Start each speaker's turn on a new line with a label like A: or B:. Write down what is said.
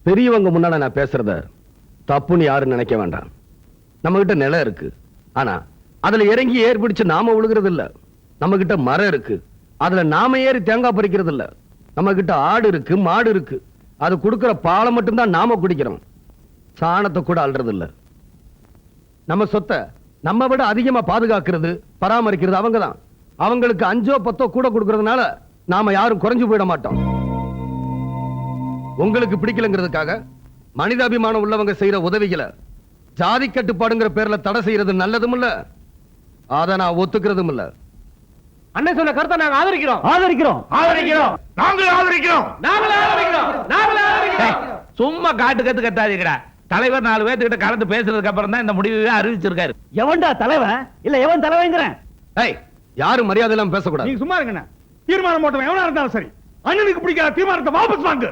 A: பெரியவங்க முன்னால நான் பேசுறத தப்புன்னு யாரும் நினைக்க வேண்டாம். நம்ம கிட்ட நிலம் இருக்கு, ஆனா அதுல இறங்கி ஏறி பிடிச்சு நாம விழுகிறது இல்ல. நம்ம கிட்ட மரம் இருக்கு, அதுல நாம ஏறி தேங்காய் பறிக்கிறது இல்ல. நம்ம கிட்ட ஆடு இருக்கு, மாடு இருக்கு, அது கொடுக்கிற பாலை மட்டும்தான் நாம குடிக்கிறோம். சாணத்தை கூட அல்றது இல்ல. நம்ம சொத்தை நம்ம விட அதிகமா பாதுகாக்கிறது, பராமரிக்கிறது அவங்கதான். அவங்களுக்கு 5 or 10 கூட கொடுக்கறதுனால நாம யாரும் குறைஞ்சு போயிட மாட்டோம். உங்களுக்கு பிடிக்கலங்கிறதுக்காக மனிதாபிமானம் உள்ளவங்க செய்யற உதவிகளை ஜாதி கட்டுப்பாடுங்கிற பேர்ல தடை செய்யறது நல்லதும் இல்ல, அத நான் ஒத்துக்கிறதும் இல்ல.
B: அண்ணன் சொன்ன கருத்தை நாங்க ஆதரிக்கிறோம்.
C: சும்மா காட்டு கத்து கத்தாதீங்கடா. தலைவர் 4 பேர்த்துக்கிட்ட கலந்து பேசுறதுக்கு அப்புறம் தான் இந்த முடிவே அறிவிச்சிருக்காரு.
B: எவன்டா தலைவன்? இல்ல எவன் தலைவங்கிறேன்?
A: யாரும் மரியாதை இல்லாம பேசக்கூடாது.
B: நீங்க சும்மா இருங்கண்ணா. தீர்மானம் போட்டவன் எவனா இருந்தாலும் சரி, அண்ணனுக்கு பிடிக்காத தீர்மானத்தை வாபஸ் வாங்கு.